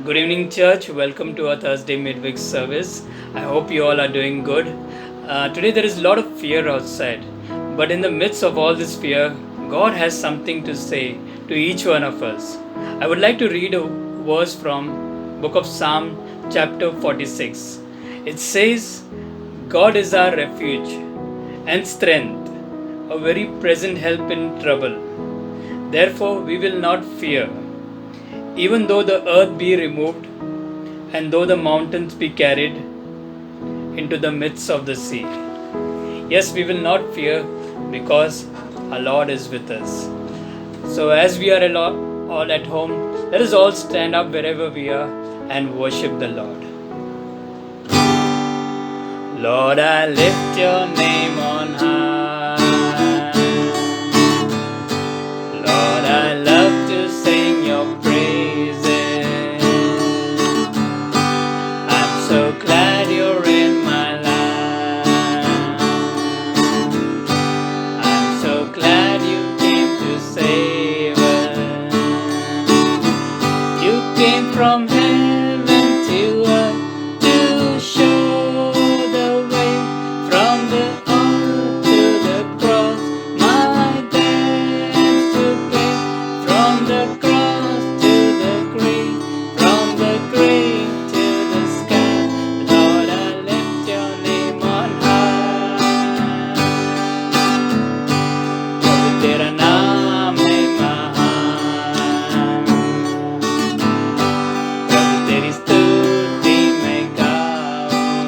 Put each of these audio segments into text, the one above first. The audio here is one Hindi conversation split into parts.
Good evening, church. Welcome to our Thursday midweek service. I hope you all are doing good. Today, there is a lot of fear outside, but in the midst of all this fear, God has something to say to each one of us. I would like to read a verse from Book of Psalm, chapter 46. It says, God is our refuge and strength, a very present help in trouble. Therefore, we will not fear. Even though the earth be removed, and though the mountains be carried into the midst of the sea. Yes, we will not fear because our Lord is with us. So, as we are all at home, let us all stand up wherever we are and worship the Lord. Lord, I lift your name on high. Lord, I love to sing your praises. I'm so glad you're in my life. I'm so glad you came to save us. You came from heaven to earth to show the way from the earth to the cross. My debts to pay from the cross to the grave, from the grave to the sky. Lord, I lift your name on high. प्रभु तेरा नाम है महान, प्रभु तेरी स्तुति मैं गाऊं.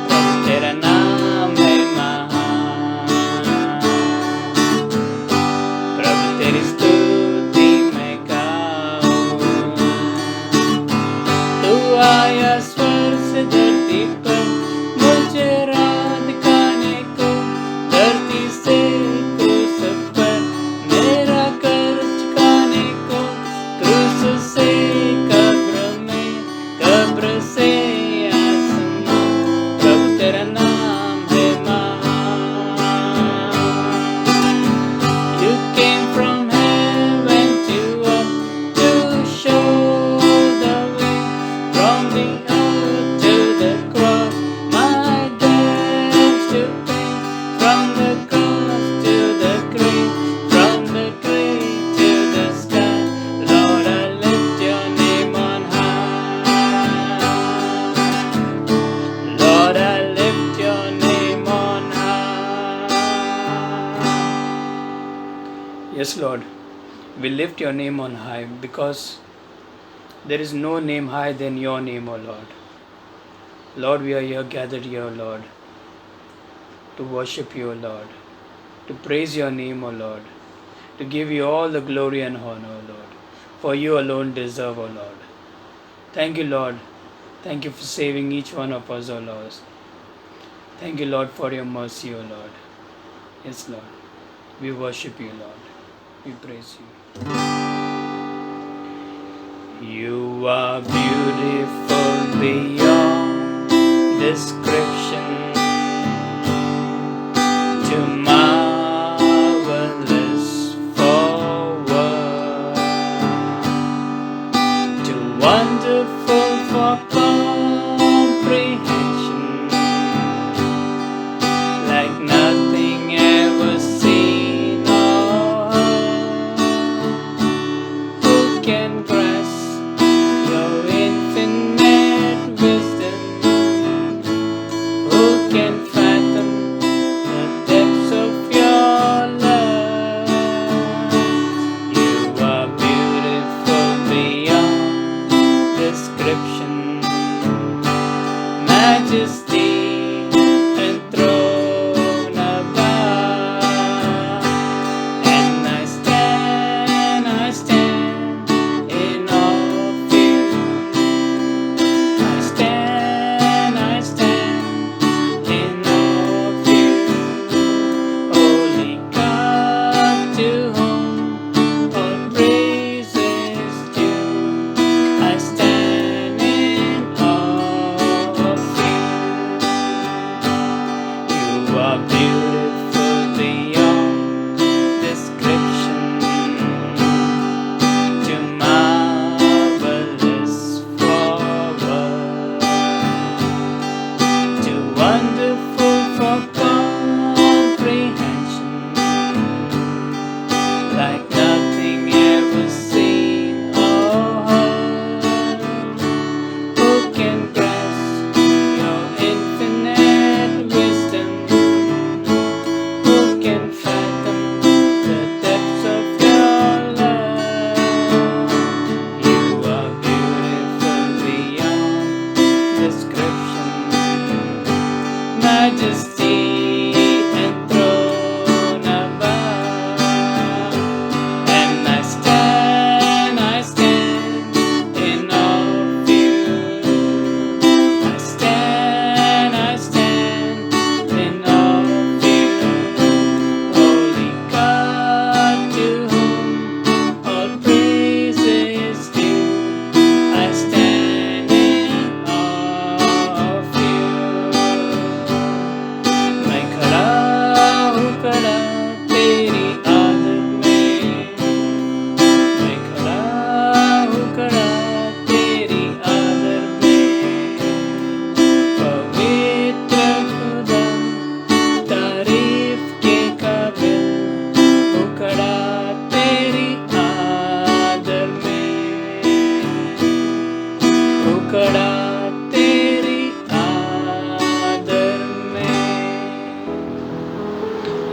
प्रभु तेरा नाम है महान, प्रभु तेरी स्तुति मैं गाऊं. तू आया स्वर्ग से धरती पर मुझे राह दिखाने को, धरती से क्रूस पर मेरा कर्ज चुकाने को, क्रूस से कब्र में, कब्र से आसमां. प्रभु तेरा नाम है महान. You came from heaven to earth to show the way from the earth to the cross. My debts to pay from the cross to the grave, from the grave to the sky. Lord, I lift your name on high. Lord, I lift your name on high. Yes, Lord, we lift your name on high because there is no name higher than your name, O Lord. Lord, we are here gathered here, Lord, to worship you, O Lord, to praise your name, O Lord, to give you all the glory and honor, O Lord, for you alone deserve, O Lord. Thank you, Lord. Thank you for saving each one of us, O Lord. Thank you, Lord, for your mercy, O Lord. Yes, Lord. We worship you, Lord. We praise you. You are beautiful beyond description, too marvelous for words, too wonderful for comprehension, like nothing ever seen or heard. Who can grasp your infinite wisdom? Who can fathom the depths of your love? You are beautiful beyond description, majesty enthroned above. And I stand in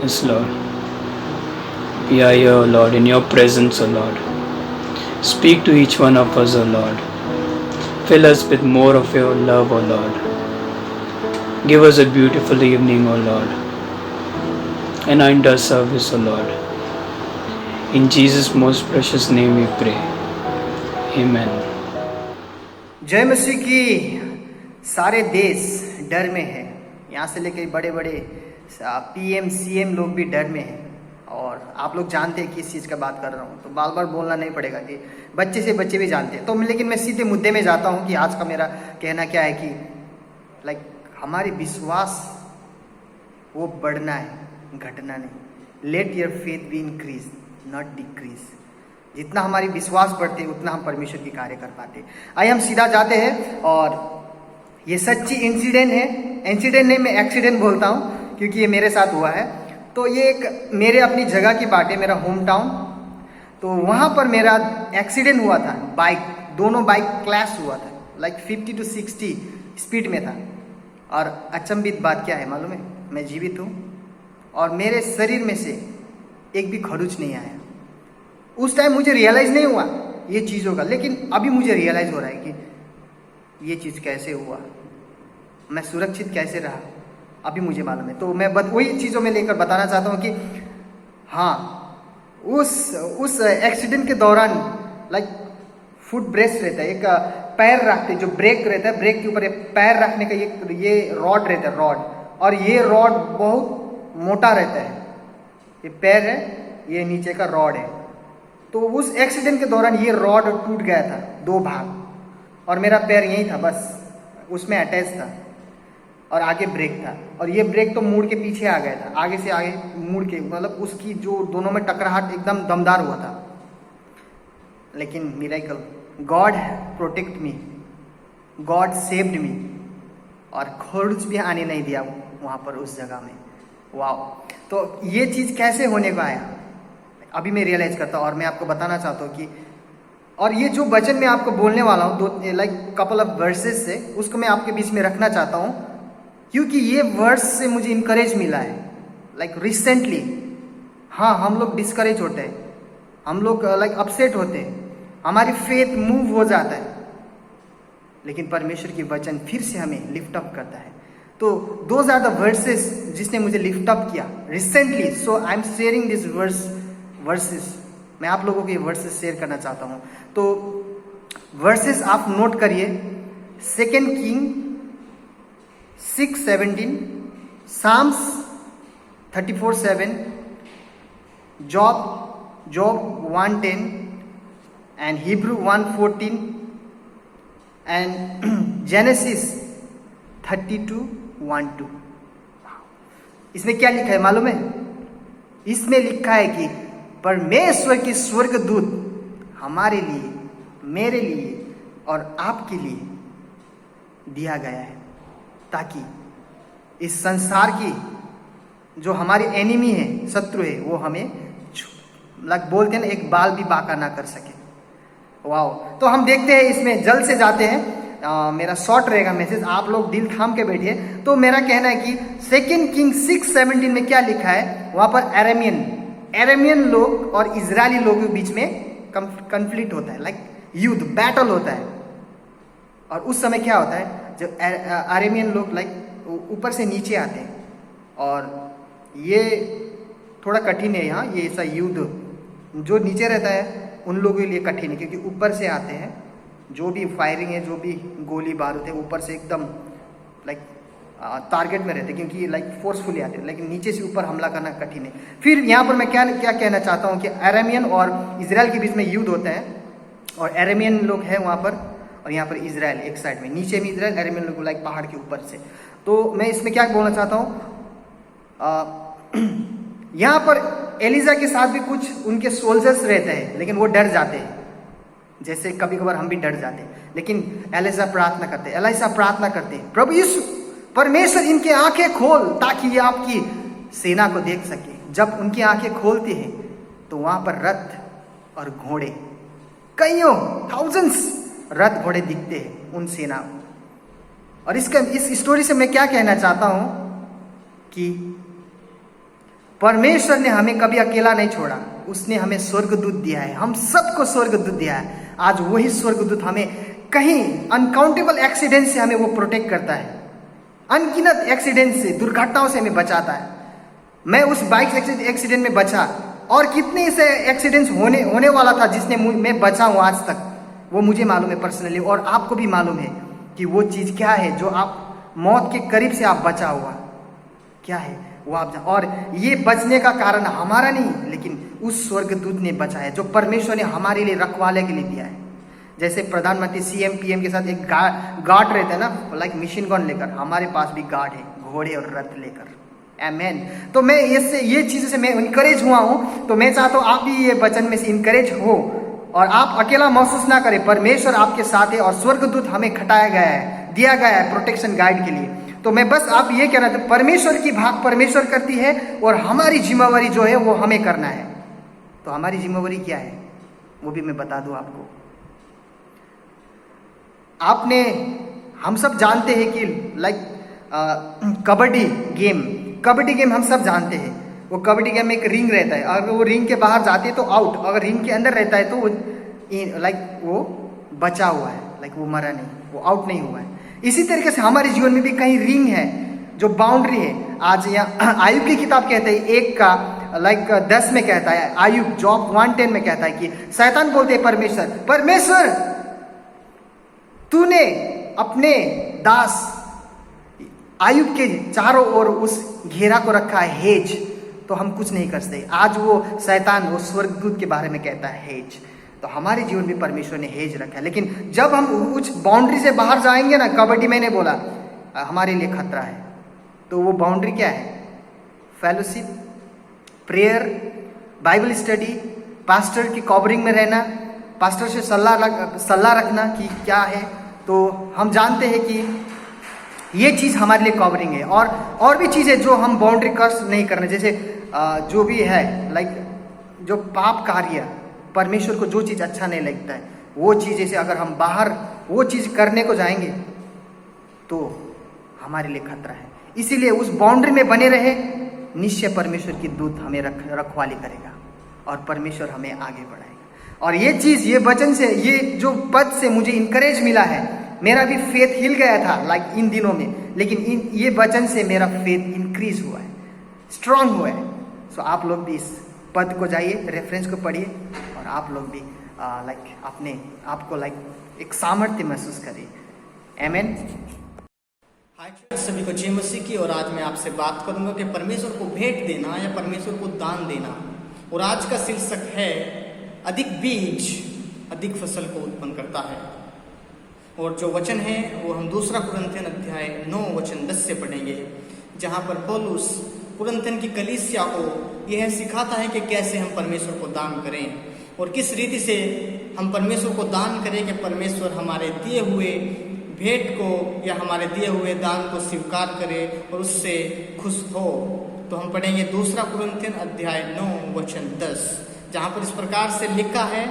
Yes, Lord. We are here, O Lord, in your presence, O Lord. Speak to each one of us, O Lord. Fill us with more of your love, O Lord. Give us a beautiful evening, O Lord. Anoint our service, O Lord. In Jesus' most precious name we pray. Amen. जय मसीह की। सारे देश डर में है, यहाँ से लेकर बड़े बड़े पीएम सीएम लोग भी डर में हैं। और आप लोग जानते हैं किस चीज़ का बात कर रहा हूँ, तो बार बार बोलना नहीं पड़ेगा कि बच्चे से बच्चे भी जानते हैं। तो लेकिन मैं सीधे मुद्दे में जाता हूँ कि आज का मेरा कहना क्या है कि हमारी विश्वास वो बढ़ना है, घटना नहीं। Let your faith be increase not decrease. जितना हमारी विश्वास बढ़ते उतना हम परमेश्वर की कार्य कर पाते। आइए हम सीधा जाते हैं, और ये सच्ची इंसिडेंट है। इंसिडेंट नहीं, मैं एक्सीडेंट बोलता हूँ क्योंकि ये मेरे साथ हुआ है। तो ये एक मेरे अपनी जगह की बात है, मेरा होम टाउन। तो वहाँ पर मेरा एक्सीडेंट हुआ था। दोनों बाइक क्लैश हुआ था, 50 to 60 स्पीड में था। और अचंभित बात क्या है मालूम है, मैं जीवित हूँ और मेरे शरीर में से एक भी खरोंच नहीं आया। उस टाइम मुझे रियलाइज़ नहीं हुआ ये चीज़ होगा, लेकिन अभी मुझे रियलाइज़ हो रहा है कि ये चीज़ कैसे हुआ, मैं सुरक्षित कैसे रहा, अभी मुझे मालूम है। तो मैं वही चीज़ों में लेकर बताना चाहता हूँ कि हाँ, उस एक्सीडेंट के दौरान फुट ब्रेस रहता है, एक पैर रखते, जो ब्रेक रहता है, ब्रेक के ऊपर पैर रखने का ये रॉड रहता है, रॉड। और ये रॉड बहुत मोटा रहता है। ये पैर है, ये नीचे का रॉड है। तो उस एक्सीडेंट के दौरान ये रॉड टूट गया था 2 भाग, और मेरा पैर यहीं था, बस उसमें अटैच था, और आगे ब्रेक था। और ये ब्रेक तो मुड़ के पीछे आ गया था, आगे से आगे मुड़ के, मतलब उसकी जो दोनों में टकराहट एकदम दमदार हुआ था। लेकिन miracle, God protect me, God saved me, और खरोंच भी आने नहीं दिया वहाँ पर उस जगह में। वाह! तो ये चीज़ कैसे होने को आया अभी मैं रियलाइज़ करता हूँ, और मैं आपको बताना चाहता हूँ कि, और ये जो वचन मैं आपको बोलने वाला हूँ, कपल ऑफ वर्सेस से, उसको मैं आपके बीच में रखना चाहता हूँ, क्योंकि ये वर्स से मुझे इनकरेज मिला है रिसेंटली। हाँ, हम लोग डिस्करेज होते हैं, हम लोग अपसेट होते हैं, हमारी फेथ मूव हो जाता है, लेकिन परमेश्वर की वचन फिर से हमें लिफ्ट अप करता है। तो दोज आर द वर्सेस जिसने मुझे लिफ्ट अप किया recently. So I am sharing this versus, मैं आप लोगों को ये वर्सेस शेयर करना चाहता हूँ। तो वर्सेस आप नोट करिए, 2 kings 6:17, psalms 34:7, Job 1:10, and Hebrew 1:14, and Genesis 32:1-2। इसमें क्या लिखा है मालूम है? इसमें लिखा है कि परमेश्वर की स्वर्गदूत हमारे लिए, मेरे लिए और आपके लिए दिया गया है, ताकि इस संसार की जो हमारी एनिमी है, शत्रु है, वो हमें बोलते हैं ना, एक बाल भी बांका ना कर सके। वाओ! तो हम देखते हैं, इसमें जल्द से जाते हैं। मेरा शॉर्ट रहेगा मैसेज, आप लोग दिल थाम के बैठिए। तो मेरा कहना है कि 2 किंग 6:17 में क्या लिखा है, वहाँ पर अरेमियन लोग और इजरायली लोगों के बीच में कन्फ्लिक्ट होता है, युद्ध, बैटल होता है। और उस समय क्या होता है, जब अरेमियन लोग ऊपर से नीचे आते हैं, और ये थोड़ा कठिन है यहाँ, ये ऐसा युद्ध जो नीचे रहता है उन लोगों के लिए कठिन है, क्योंकि ऊपर से आते हैं, जो भी फायरिंग है, जो भी गोली बारूद है, ऊपर से एकदम टारगेट में रहते हैं, क्योंकि फोर्सफुली आते हैं, लेकिन नीचे से ऊपर हमला करना कठिन है। फिर यहाँ पर मैं क्या कहना चाहता हूँ कि अरेमियन और इजराइल के बीच में युद्ध होता है, और अरेमियन लोग हैं वहाँ पर, और यहाँ पर इजराइल एक साइड में, नीचे में इजराइल, अरेमियन लोग पहाड़ के ऊपर से। तो मैं इसमें क्या बोलना चाहता हूँ, यहाँ पर एलिजा के साथ भी कुछ उनके सोल्जर्स रहते हैं, लेकिन वो डर जाते हैं, जैसे कभी कभार हम भी डर जाते हैं। लेकिन एलिजा प्रार्थना करते हैं, प्रभु यीशु परमेश्वर इनके आंखें खोल, ताकि ये आपकी सेना को देख सके। जब उनकी आंखें खोलते हैं तो वहां पर रथ और घोड़े, कईयों थाउजेंड्स रथ घोड़े दिखते हैं उन सेना। और इस स्टोरी से मैं क्या कहना चाहता हूं कि परमेश्वर ने हमें कभी अकेला नहीं छोड़ा, उसने हमें स्वर्गदूत दिया है, हम सबको स्वर्गदूत दिया है। आज वही स्वर्गदूत हमें कहीं अनकाउंटेबल एक्सीडेंट से हमें वो प्रोटेक्ट करता है, अनगिनत एक्सीडेंट से, दुर्घटनाओं से हमें बचाता है। मैं उस बाइक एक्सीडेंट में बचा, और कितने ऐसे एक्सीडेंट्स होने वाला था जिसने मैं बचा हूँ आज तक, वो मुझे मालूम है पर्सनली, और आपको भी मालूम है कि वो चीज़ क्या है जो आप मौत के करीब से आप बचा हुआ क्या है वो आप और ये बचने का कारण हमारा नहीं, लेकिन उस स्वर्गदूत ने बचाया, जो परमेश्वर ने हमारे लिए रखवाले के लिए दिया है। जैसे प्रधानमंत्री सीएम पीएम के साथ एक गार्ड रहता है ना, लाइक मिशन गन लेकर, हमारे पास भी गार्ड है, घोड़े और रथ लेकर। आमेन। तो मैं इससे ये चीज़ों से मैं इनकरेज हुआ हूँ, तो मैं चाहता हूँ आप भी ये वचन में से इनकरेज हो और आप अकेला महसूस ना करें। परमेश्वर आपके साथ है और स्वर्गदूत हमें खटाया गया है, दिया गया है प्रोटेक्शन गाइड के लिए। तो मैं बस आप ये कहना था, परमेश्वर की भाग परमेश्वर करती है और हमारी जिम्मेवारी जो है वो हमें करना है। तो हमारी जिम्मेवारी क्या है वो भी मैं बता दूं आपको। हम सब जानते हैं कि लाइक कबड्डी गेम हम सब जानते हैं। वो कबड्डी गेम में एक रिंग रहता है, अगर वो रिंग के बाहर जाते हैं तो आउट, अगर रिंग के अंदर रहता है तो वो बचा हुआ है, वो मरा नहीं, वो आउट नहीं हुआ है। इसी तरीके से हमारे जीवन में भी कहीं रिंग है जो बाउंड्री है। आज यहाँ आयुब की किताब कहते हैं 1 का 10 में कहता है, आयुब जॉब 1:10 में कहता है कि शैतान बोलते हैं परमेश्वर तूने अपने दास आयुब के चारों ओर उस घेरा को रखा है हेज, तो हम कुछ नहीं कर सकते। आज वो शैतान वो स्वर्गदूत के बारे में कहता है हेज। तो हमारे जीवन में परमेश्वर ने हेज रखा है, लेकिन जब हम उस बाउंड्री से बाहर जाएंगे ना, कबड्डी मैंने बोला हमारे लिए खतरा है। तो वो बाउंड्री क्या है? Fellowship, prayer, Bible study, pastor की कवरिंग में रहना, पास्टर से सलाह रखना कि क्या है। तो हम जानते हैं कि ये चीज़ हमारे लिए कवरिंग है। और भी चीज़ें जो हम बाउंड्री क्रॉस नहीं करना, जैसे जो भी है जो पाप कार्य, परमेश्वर को जो चीज़ अच्छा नहीं लगता है वो चीज़, जैसे अगर हम बाहर वो चीज़ करने को जाएंगे तो हमारे लिए खतरा है। इसीलिए उस बाउंड्री में बने रहे, निश्चय परमेश्वर की दूत हमें रखवाली करेगा और परमेश्वर हमें आगे बढ़ाएगा। और ये चीज़, ये वचन से, ये जो पद से मुझे इनकरेज मिला है, मेरा भी फेथ हिल गया था इन दिनों में, लेकिन ये वचन से मेरा फेथ इंक्रीज हुआ है, स्ट्रांग हुआ है। सो आप लोग भी इस पद को जाइए, रेफरेंस को पढ़िए और आप लोग भी अपने आपको एक सामर्थ्य महसूस करिए। आमेन। हाय सभी को जय मसीह की। और आज मैं आपसे बात करूंगा कि परमेश्वर को भेंट देना या परमेश्वर को दान देना। और आज का शीर्षक है अधिक बीज अधिक फसल को उत्पन्न करता है। और जो वचन है वो हम 2 कुरिन्थियन अध्याय 9 वचन 10 से पढ़ेंगे, जहाँ पर पौलुस कुरिन्थियन की कलीसिया को यह सिखाता है कि कैसे हम परमेश्वर को दान करें और किस रीति से हम परमेश्वर को दान करें कि परमेश्वर हमारे दिए हुए भेंट को या हमारे दिए हुए दान को स्वीकार करे और उससे खुश हो। तो हम पढ़ेंगे 2 कुरिन्थियन अध्याय 9 वचन 10, जहाँ पर इस प्रकार से लिखा है,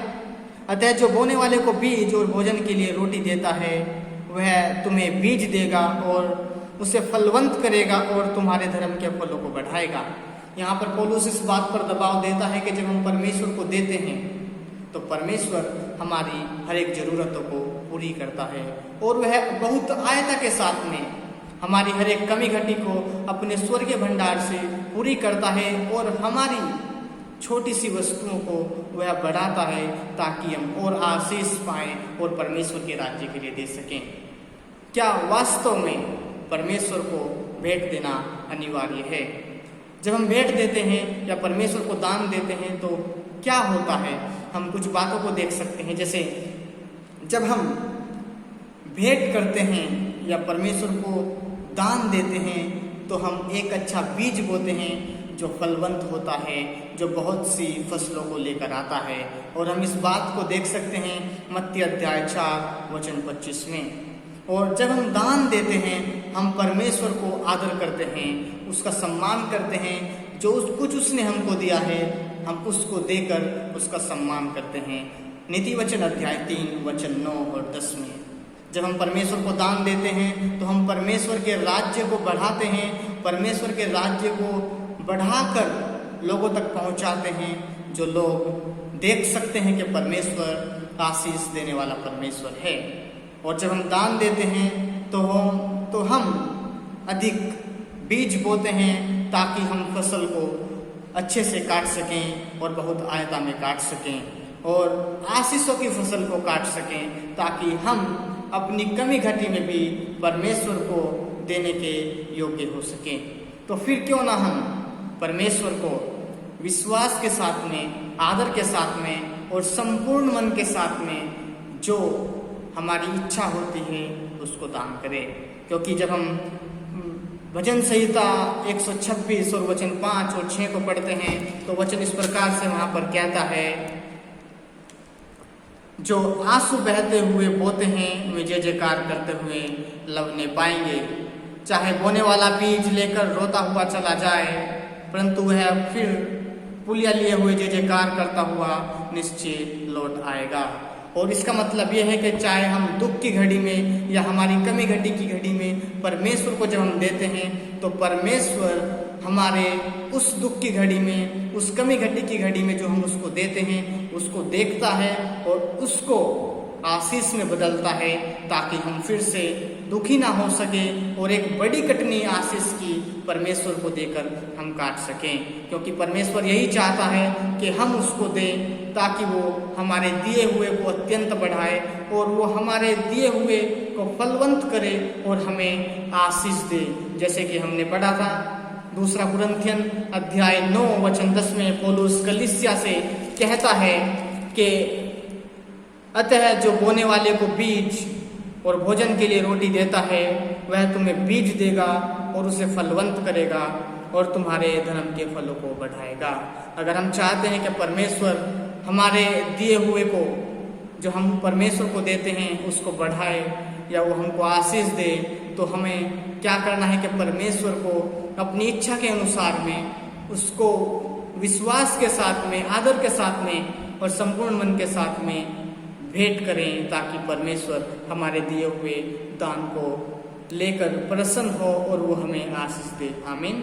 अतः जो बोने वाले को बीज और भोजन के लिए रोटी देता है वह तुम्हें बीज देगा और उसे फलवंत करेगा और तुम्हारे धर्म के फलों को बढ़ाएगा। यहाँ पर पौलुस इस बात पर दबाव देता है कि जब हम परमेश्वर को देते हैं तो परमेश्वर हमारी हर एक ज़रूरतों को पूरी करता है और वह बहुत आयता के साथ में हमारी हर एक कमी घटी को अपने स्वर्गीय भंडार से पूरी करता है और हमारी छोटी सी वस्तुओं को वह बढ़ाता है ताकि हम और आशीष पाएं और परमेश्वर के राज्य के लिए दे सकें। क्या वास्तव में परमेश्वर को भेंट देना अनिवार्य है? जब हम भेंट देते हैं या परमेश्वर को दान देते हैं तो क्या होता है? हम कुछ बातों को देख सकते हैं। जैसे जब हम भेंट करते हैं या परमेश्वर को दान देते हैं तो हम एक अच्छा बीज बोते हैं जो फलवंत होता है, जो बहुत सी फसलों को लेकर आता है। और हम इस बात को देख सकते हैं मत्ती अध्याय 4 वचन 25 में। और जब हम दान देते हैं हम परमेश्वर को आदर करते हैं, उसका सम्मान करते हैं, जो कुछ उसने हमको दिया है हम उसको देकर उसका सम्मान करते हैं। नीति वचन अध्याय 3 वचन 9 और 10 में जब हम परमेश्वर को दान देते हैं तो हम परमेश्वर के राज्य को बढ़ाते हैं, परमेश्वर के राज्य को बढ़ाकर लोगों तक पहुंचाते हैं, जो लोग देख सकते हैं कि परमेश्वर आशीष देने वाला परमेश्वर है। और जब हम दान देते हैं तो हम अधिक बीज बोते हैं ताकि हम फसल को अच्छे से काट सकें और बहुत आयता में काट सकें, और आशीषों की फसल को काट सकें ताकि हम अपनी कमी घटी में भी परमेश्वर को देने के योग्य हो सकें। तो फिर क्यों ना हम परमेश्वर को विश्वास के साथ में, आदर के साथ में और संपूर्ण मन के साथ में जो हमारी इच्छा होती है उसको दान करें। क्योंकि जब हम भजन संहिता 126 और वचन 5 और 6 को पढ़ते हैं तो वचन इस प्रकार से वहां पर कहता है, जो आंसू बहते हुए बोते हैं वे जय जयकार करते हुए लवने पाएंगे। चाहे बोने वाला बीज लेकर रोता हुआ चला जाए, परंतु वह फिर पुलिया लिए हुए जय जयकार करता हुआ निश्चय लौट आएगा। और इसका मतलब यह है कि चाहे हम दुख की घड़ी में या हमारी कमी घटी की घड़ी में परमेश्वर को जब हम देते हैं तो परमेश्वर हमारे उस दुख की घड़ी में, उस कमी घटी की घड़ी में जो हम उसको देते हैं उसको देखता है और उसको आशीष में बदलता है, ताकि हम फिर से दुखी ना हो सके और एक बड़ी कटनी आशीष की परमेश्वर को देकर हम काट सकें। क्योंकि परमेश्वर यही चाहता है कि हम उसको दें ताकि वो हमारे दिए हुए को अत्यंत बढ़ाए और वो हमारे दिए हुए को फलवंत करे और हमें आशीष दे। जैसे कि हमने पढ़ा था 2 कुरिन्थियन अध्याय 9 वचन 10 में पौलुस कलीसिया से कहता है कि अतः जो बोने वाले को बीज और भोजन के लिए रोटी देता है वह तुम्हें बीज देगा और उसे फलवंत करेगा और तुम्हारे धर्म के फलों को बढ़ाएगा। अगर हम चाहते हैं कि परमेश्वर हमारे दिए हुए को, जो हम परमेश्वर को देते हैं, उसको बढ़ाए या वो हमको आशीष दे, तो हमें क्या करना है कि परमेश्वर को अपनी इच्छा के अनुसार में उसको विश्वास के साथ में, आदर के साथ में और संपूर्ण मन के साथ में भेंट करें, ताकि परमेश्वर हमारे दिए हुए दान को लेकर प्रसन्न हो और वो हमें आशीष दे। आमीन।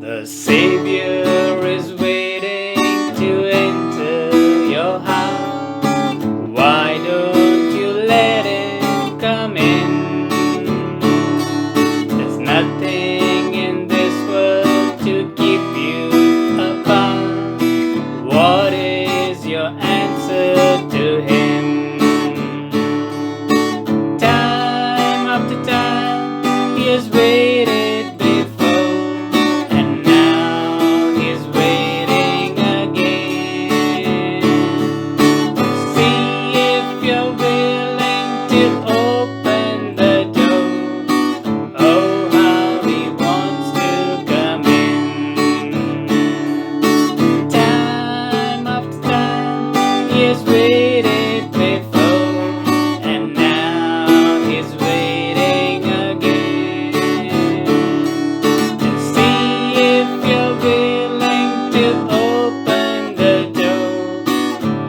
The Savior is waiting to enter your heart. Why don't you let him come in? There's nothing in this world to keep you apart. What is your answer to him? Time after time he has waited before, and now he's waiting again. See if you're willing to open the door. Oh, how he wants to come in. Time after time he has waited before, and now he's waiting again. Just see if you're willing to open the door.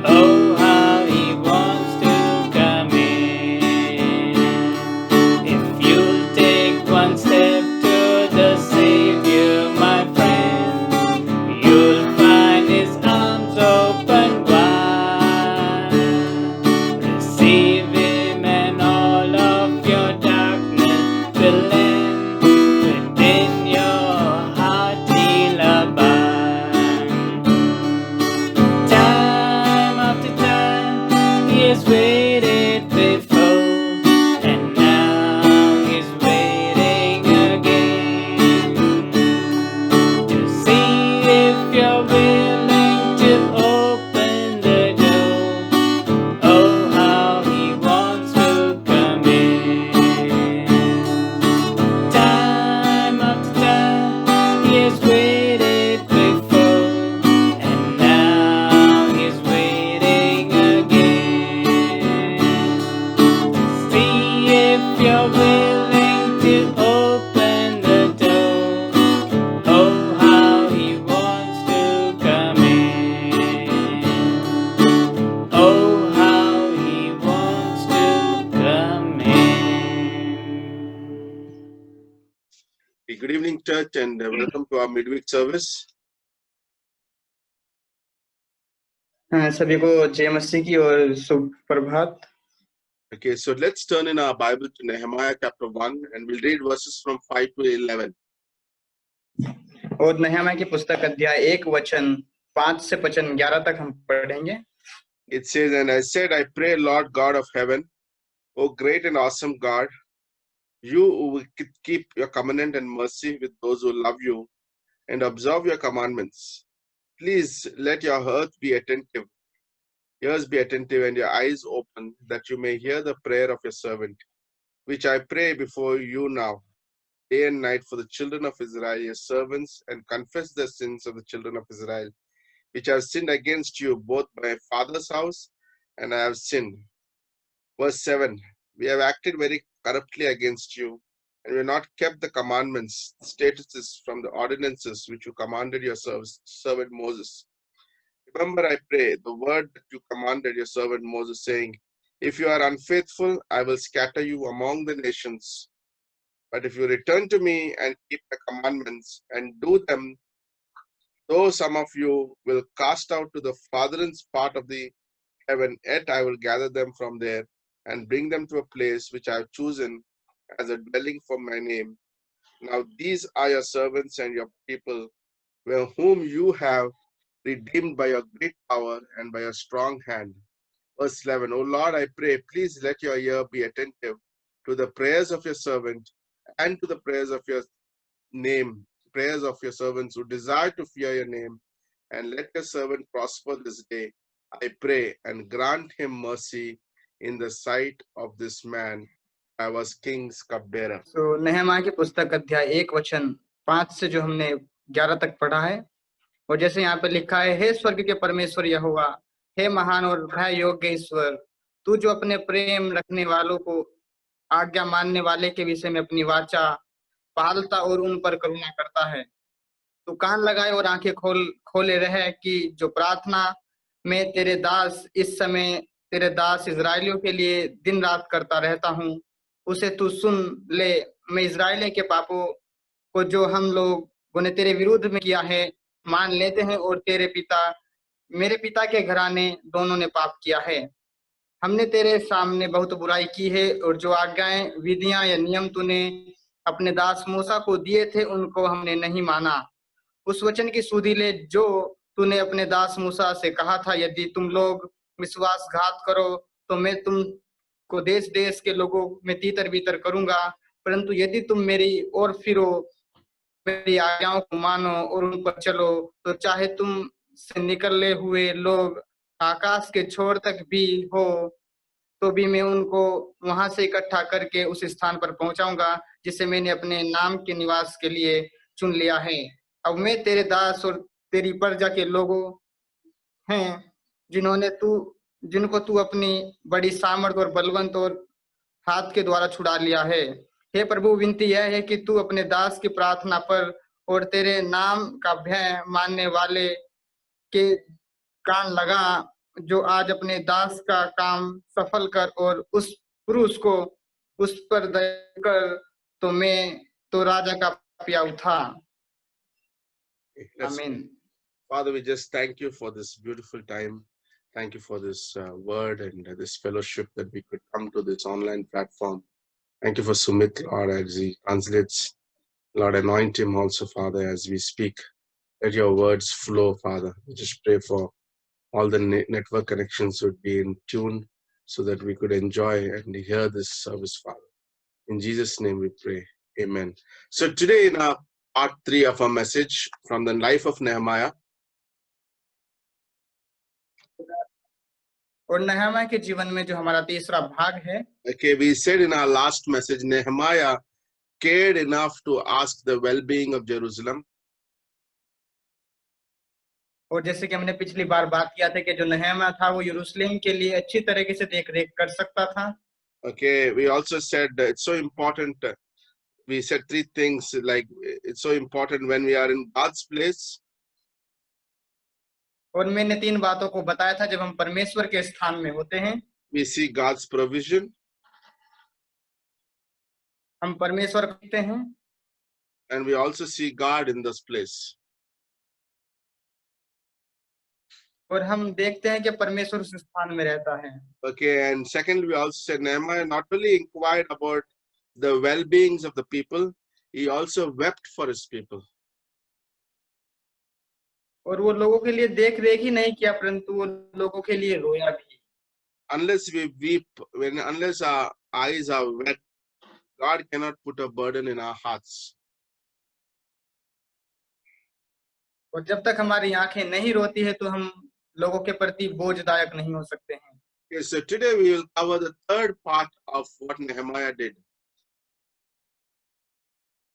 Oh, how he wants to come in. If you'll take one step to the Savior, my friend, you'll find his arms open wide. Receive him and all of your darkness will end. Within your heart he'll abide. Time after time he has waited before, and now he's waiting again. To see if you're willing to open the door. Oh, how he wants to come in. Time after time he has waited before, and now he's waiting again. See if you're willing to open the door. Oh, how he wants to come and welcome to our midweek service. हाँ, सभी को जय मसीह की और शुभ प्रभात। Okay, so let's turn in our Bible to Nehemiah chapter 1 and we'll read verses from 5 to 11. और नहम्याह की पुस्तक अध्याय 1 वचन 5 से वचन 11 तक हम पढ़ेंगे। It says, "And I said, I pray, Lord God of heaven, O great and awesome God, you who will keep your covenant and mercy with those who love you and observe your commandments. Please let your ears be attentive and your eyes open, that you may hear the prayer of your servant, which I pray before you now, day and night, for the children of Israel, your servants, and confess the sins of the children of Israel, which have sinned against you, both by my father's house, and I have sinned." Verse 7, "We have acted very corruptly against you, and we have not kept the commandments, statuses from the ordinances which you commanded your servant Moses. Remember, I pray, the word that you commanded your servant Moses, saying, if you are unfaithful, I will scatter you among the nations. But if you return to me and keep the commandments and do them, though some of you will cast out to the farthest part of the heaven, yet I will gather them from there and bring them to a place which I have chosen as a dwelling for my name. Now these are your servants and your people, whom you have redeemed by your great power and by your strong hand." Verse 11, "O Lord, I pray, please let your ear be attentive to the prayers of your servant and to the prayers of your servants who desire to fear your name, and let your servant prosper this day, I pray, and grant him mercy in the sight of this man. I was king's cupbearer." तो नहम्याह की पुस्तक अध्याय 1 वचन 5 से जो हमने 11 तक पढ़ा है, और जैसे यहाँ पे लिखा है, हे स्वर्ग के परमेश्वर यहोवा, हे महान और भय योग्य ईश्वर, तू जो अपने प्रेम रखने वालों को आज्ञा मानने वाले के विषय में अपनी वाचा पालता और उन पर करुणा करता है, तू कान लगाए और आंखें खोले रहे कि जो प्रार्थना में तेरे दास इस समय तेरे दास इजरायलियों के लिए दिन रात करता रहता हूँ, उसे तू सुन ले। मैं इजरायलियों के पापों को जो हम लोगों ने तेरे विरुद्ध में किया है मान लेते हैं, और मेरे पिता के घराने दोनों ने पाप किया है। हमने तेरे सामने बहुत बुराई की है, और जो आज्ञाएं, विधियां या नियम तूने अपने दास मूसा को दिए थे, उनको हमने नहीं माना। उस वचन की सुधि ले जो तूने अपने दास मूसा से कहा था, यदि तुम लोग विश्वासघात करो तो मैं तुम को देश देश के लोगों में तीतर बीतर करूंगा, परंतु यदि तुम मेरी ओर फिरो, मेरी आज्ञाओं को मानो और उन पर चलो, तो चाहे तुम से निकले हुए लोग आकाश के छोर तक भी हो, तो भी मैं उनको वहां से इकट्ठा करके उस स्थान पर पहुंचाऊंगा जिसे मैंने अपने नाम के निवास के लिए चुन लिया है। अब मैं तेरे दास और तेरी प्रजा के लोगों हैं जिनको तू अपनी बड़ी सामर्थ और बलवंत और हाथ के द्वारा छुड़ा लिया है। हे प्रभु, विनती यह है कि तू अपने दास की प्रार्थना पर और तेरे नाम का भय मानने वाले के कान लगा, जो आज अपने दास का काम सफल कर, और उस पुरुष को उस पर दया कर, तो मैं तो राजा का प्याऊ था। Let's आमीन। pray. Father, we just thank you for this beautiful time. Thank you for this word and this fellowship that we could come to this online platform. Thank you for Sumit, Lord, as he translates. Lord, anoint him also, Father, as we speak. Let your words flow, Father. We just pray for all the network connections would be in tune so that we could enjoy and hear this service, Father. In Jesus' name we pray. Amen. So today in our part 3 of our message from the life of Nehemiah, और नहम्याह के जीवन में जो हमारा तीसरा भाग है, okay, we said in our last message, Nehemiah cared enough to ask the well-being of Jerusalem. और जैसे कि हमने पिछली बार बात किया था कि जो नहम्याह था वो यरूशलेम के लिए अच्छी तरीके से देख रेख कर सकता था। Okay, we also said it's so important. We said 3 things, like it's so important when we are in God's place. और मैंने 3 बातों को बताया था। जब हम परमेश्वर के स्थान में होते हैं, We see God's provision. हम परमेश्वर को देखते हैं। And we also see God in this place. और हम देखते हैं कि परमेश्वर उस स्थान में रहता है। Okay, and secondly, we also said Nehemiah not only inquired about the well-beings of the people, he also wept for his people. और वो लोगों के लिए देख रेख ही नहीं किया, परंतु वो लोगों के लिए रोया भी। Unless we weep, unless our eyes are wet, God cannot put a burden in our hearts. और जब तक हमारी आंखें नहीं रोती है तो हम लोगों के प्रति बोझदायक नहीं हो सकते हैं। Okay, so today we will cover the third part of what Nehemiah did.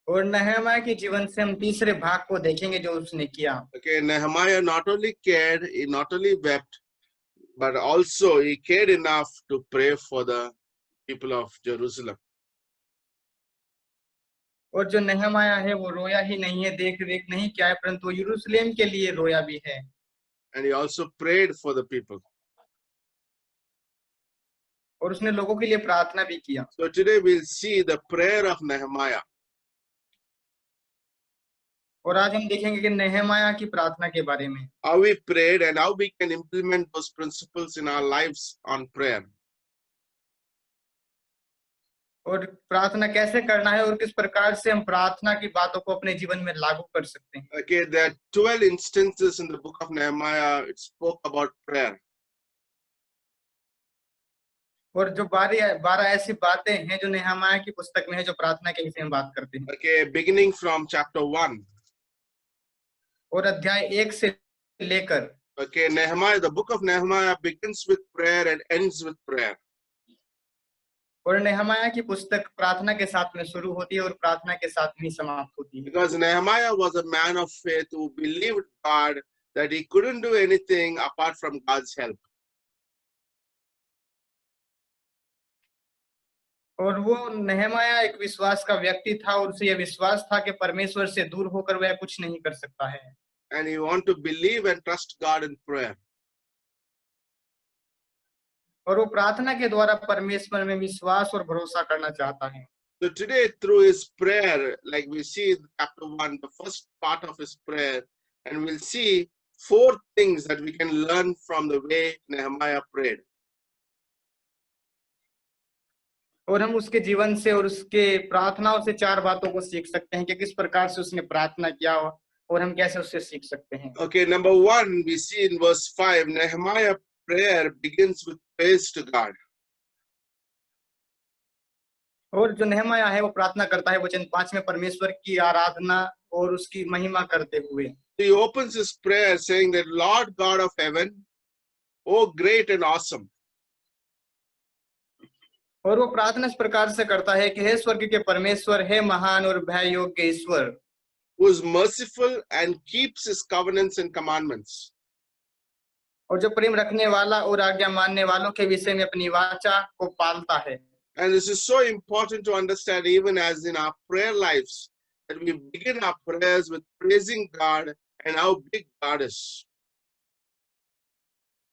और नहम्याह के जीवन से हम तीसरे भाग को देखेंगे जो उसने किया। Okay, Nehemiah not only cared, he not only wept, but also he cared enough to pray for the people of Jerusalem. और जो नहम्याह है वो रोया ही नहीं है, देख रेख नहीं किया है, परंतु यरूशलेम के लिए रोया भी है। And he also prayed for the people. और उसने लोगों के लिए प्रार्थना भी किया। So today we'll see the prayer of Nehemiah. और आज हम देखेंगे कि नहम्याह की प्रार्थना के बारे में, How we prayed and how we can implement those principles in our lives on prayer. और प्रार्थना कैसे करना है और किस प्रकार से हम प्रार्थना की बातों को अपने जीवन में लागू कर सकते हैं। Okay, there are 12 instances in the book of Nehemiah. It spoke about prayer. और जो 12 ऐसी बातें हैं जो नहम्याह की पुस्तक में है जो प्रार्थना के विषय में बात करते हैं। Okay, beginning from chapter 1. और अध्याय 1 से लेकर, Okay, Nehemiah, the book of Nehemiah begins with prayer and ends with prayer. और नहम्याह की पुस्तक प्रार्थना के साथ में शुरू होती है और प्रार्थना के साथ में समाप्त होती है। Because Nehemiah was a man of faith who believed God that he couldn't do anything apart from God's help. और वो नहम्याह एक विश्वास का व्यक्ति था और उसे यह विश्वास था कि परमेश्वर से दूर होकर वह कुछ नहीं कर सकता है। And he wanted to believe and trust God in prayer. और वो प्रार्थना के द्वारा परमेश्वर में विश्वास और भरोसा करना चाहता है। So today, through his prayer, like we see in chapter 1, the first part of his prayer, and we'll see 4 things that we can learn from the way Nehemiah prayed. और हम उसके जीवन से और उसके प्रार्थनाओं से 4 बातों को सीख सकते हैं कि किस प्रकार से उसने प्रार्थना किया और हम कैसे उससे सीख सकते हैं। Okay, number 1, we see in verse 5, Nehemiah prayer begins with praise to God. और जो नहम्याह है वो प्रार्थना करता है वचन 5 में परमेश्वर की आराधना और उसकी महिमा करते हुए। He opens his prayer saying that, Lord God of heaven, oh great and awesome. और वो प्रार्थना इस प्रकार से करता है कि हे स्वर्ग के परमेश्वर, हे महान और भय योग्य ईश्वर, who is merciful and keeps his covenants and commandments. और जो प्रेम रखने वाला और आज्ञा मानने वालों के विषय में अपनी वाचा को पालता है। And this is so important to understand, even as in our prayer lives, that we begin our prayers with praising God and how big God is.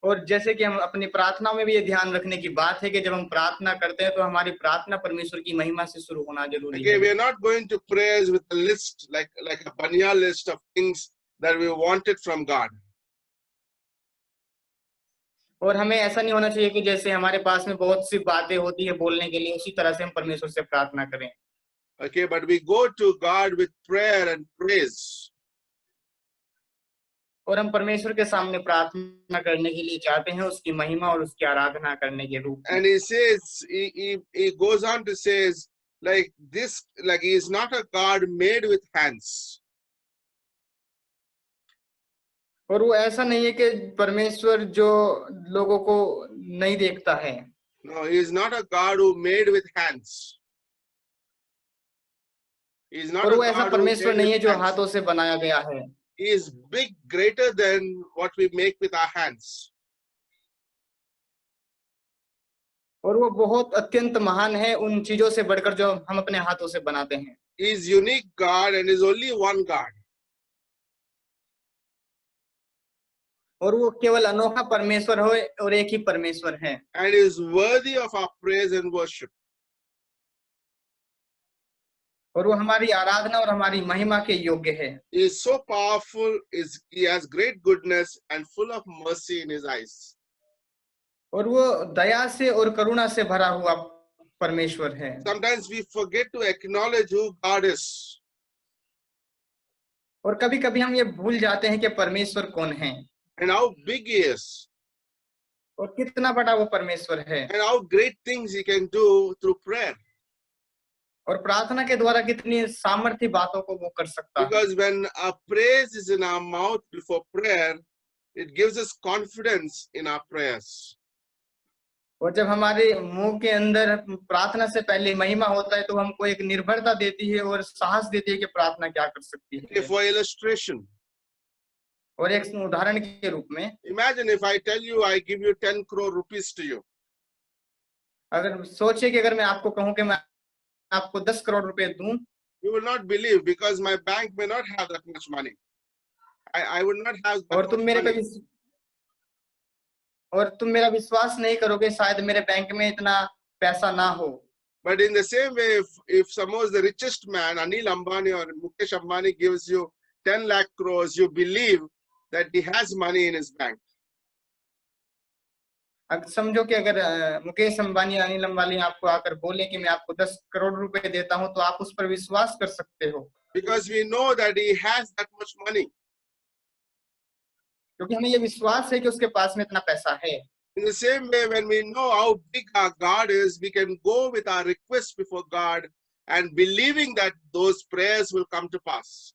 और जैसे कि हम अपनी प्रार्थना में भी ये ध्यान रखने की बात है कि जब हम प्रार्थना करते हैं तो हमारी प्रार्थना परमेश्वर की महिमा से शुरू होना जरूरी Okay, है। we are not going to prayers with a list, like a banya list of things that we wanted from God. और हमें ऐसा नहीं होना चाहिए कि जैसे हमारे पास में बहुत सी बातें होती है बोलने के लिए, उसी तरह से हम परमेश्वर से प्रार्थना करें। Okay, but we go to God with prayer and praise. और हम परमेश्वर के सामने प्रार्थना करने के लिए चाहते हैं उसकी महिमा और उसकी आराधना करने के रूप में। And he says, he goes on to says, like this, like he is not a God made with hands. और वो ऐसा नहीं है कि परमेश्वर जो लोगों को नहीं देखता है। No, he is not a God who made with hands. He is not और a वो ऐसा God who परमेश्वर made नहीं है with जो hands. हाथों से बनाया गया है। He is big, greater than what we make with our hands. और वो बहुत अत्यंत महान है उन चीजों से बढ़कर जो हम अपने हाथों से बनाते हैं। He is unique God and is only one God. और वो केवल अनोखा परमेश्वर हो और एक ही परमेश्वर है। And is worthy of our praise and worship. और वो हमारी आराधना और हमारी महिमा के योग्य है। He is so powerful, he has great goodness and full of mercy in his eyes. और वो दया से और करुणा से भरा हुआ परमेश्वर है। Sometimes we forget to acknowledge who God is. और कभी कभी हम ये भूल जाते हैं कि परमेश्वर कौन है And how big he is, और कितना बड़ा वो परमेश्वर है, and how great things he can do through prayer. और प्रार्थना के द्वारा कितनी सामर्थ्य बातों को वो कर सकता है। Because when our praise is in our mouth before prayer, it gives us confidence in our prayers. और जब हमारे मुंह के अंदर प्रार्थना से पहले महिमा होता है तो हमको एक निर्भरता देती है और साहस देती है कि प्रार्थना क्या कर सकती Okay, है। for illustration, और एक उदाहरण के रूप में, imagine if I tell you I give you 10 crore rupees to you. अगर सोचे कि अगर मैं आपको कहूं कि मैं आपको 10 करोड़ रुपए दूं, You will not believe because my bank may not have that much money. I would not have that और तुम much मेरे money. पे और तुम मेरा विश्वास नहीं करोगे, शायद मेरे बैंक में इतना पैसा ना हो। But in the same way, if suppose the richest man, Anil Ambani or Mukesh Ambani gives you 10 lakh crores, you believe that he has money in his bank. समझो कि अगर मुकेश अंबानी, अनिल अंबानी आपको आकर बोले कि मैं आपको 10 करोड़ रुपए देता हूं, तो आप उस पर विश्वास कर सकते हो, Because we know that he has that much money. क्योंकि हमें ये विश्वास है कि उसके पास में इतना पैसा है। In the same way, when we know how big our God is, we can go with our requests before God and believing that those prayers will come to pass.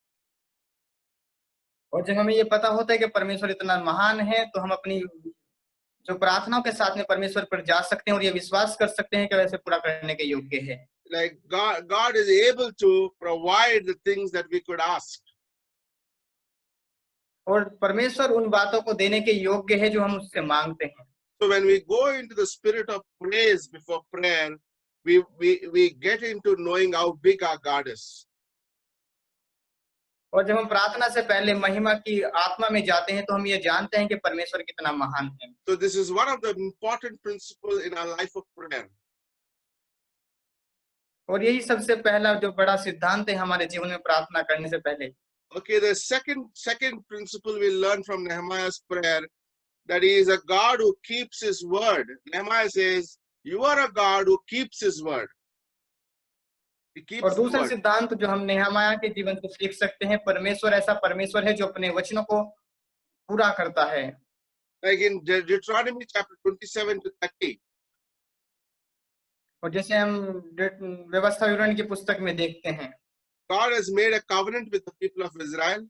और जब हमें ये पता होता है कि परमेश्वर इतना महान है, तो हम अपनी जो प्रार्थनाओं के साथ में परमेश्वर पर जा सकते हैं और ये विश्वास कर सकते हैं कि वैसे पूरा करने के योग्य है। Like God is able to provide the things that we could ask. और परमेश्वर उन बातों को देने के योग्य है जो हम उससे मांगते हैं। So when we go into the spirit of praise before prayer, we get into knowing how big our God is. और जब हम प्रार्थना से पहले महिमा की आत्मा में जाते हैं, तो हम ये जानते हैं कि परमेश्वर कितना महान है। So this is one of the important principles in our life of prayer. और यही सबसे पहला जो बड़ा सिद्धांत है हमारे जीवन में प्रार्थना करने से पहले। Okay, the second principle we learn from Nehemiah's prayer, that he is a God who keeps his word. Nehemiah says, "You are a God who keeps his word." He और keeps the दूसरा word. सिद्धांत जो हम नेहमाया के जीवन से सीख सकते हैं, परमेश्वर ऐसा परमेश्वर है जो अपने वचनों को पूरा करता है। Like in Deuteronomy chapter 27 to 30. और जैसे हम व्यवस्था विवरण की पुस्तक में देखते हैं, God has made a covenant with the people of Israel.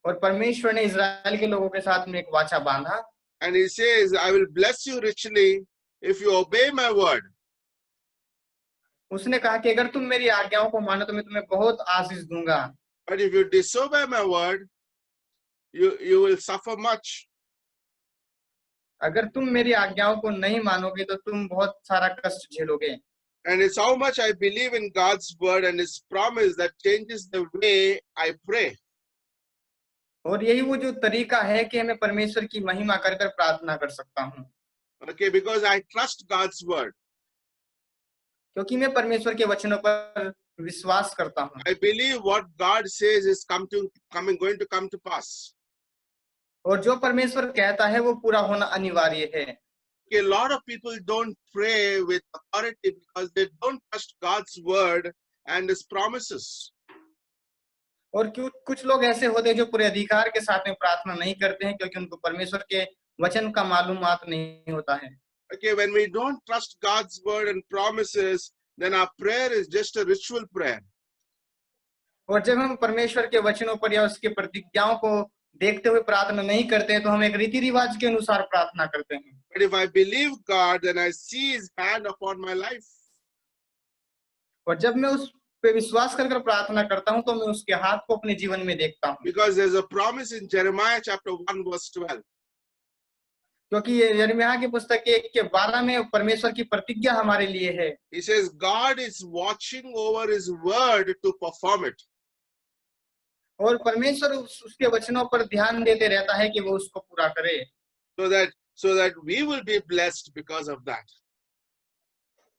और परमेश्वर ने इजराइल के लोगों के साथ में एक वाचा बांधा, And he says, "I will bless you richly if you obey my word." उसने कहा कि अगर तुम मेरी आज्ञाओं को मानो तो मैं तुम्हें बहुत आशीष दूंगा, But if you disobey my word, you will suffer much. अगर तुम मेरी आज्ञाओं को नहीं मानोगे तो तुम बहुत सारा कष्ट झेलोगे। And it's how much I believe in God's word and his promise that changes the way I pray. और यही वो जो तरीका है कि मैं परमेश्वर की महिमा कर कर प्रार्थना कर सकता हूँ, Okay, because I trust God's word. क्योंकि मैं परमेश्वर के वचनों पर विश्वास करता हूँ। I believe what God says is going to come to pass. और जो परमेश्वर कहता है वो पूरा होना अनिवार्य है। Okay, a lot of people don't pray with authority because they don't trust God's word and his promises. और कुछ लोग ऐसे होते हैं जो पूरे अधिकार के साथ में प्रार्थना नहीं करते हैं, क्योंकि उनको परमेश्वर के वचन का मालूमात नहीं होता है। Okay, when we don't trust God's word and promises, then our prayer is just a ritual prayer. और जब हम परमेश्वर के वचनों पर या उसके प्रतिज्ञाओं को देखते हुए प्रार्थना नहीं करते हैं, तो हम एक रीति रिवाज के अनुसार प्रार्थना करते हैं। But if I believe God, then I see his hand upon my life. और जब मैं उस पे विश्वास कर प्रार्थना करता हूं, तो मैं उसके हाथ को अपने जीवन में देखता हूं। Because there's a promise in Jeremiah chapter 1 verse 12. क्योंकि ये यिर्मयाह की पुस्तक 1:12 में परमेश्वर की प्रतिज्ञा हमारे लिए है। He says God is watching over his word to perform it. और परमेश्वर उसके वचनों पर ध्यान देते रहता है कि वो उसको पूरा करे, So that we will be blessed because of that.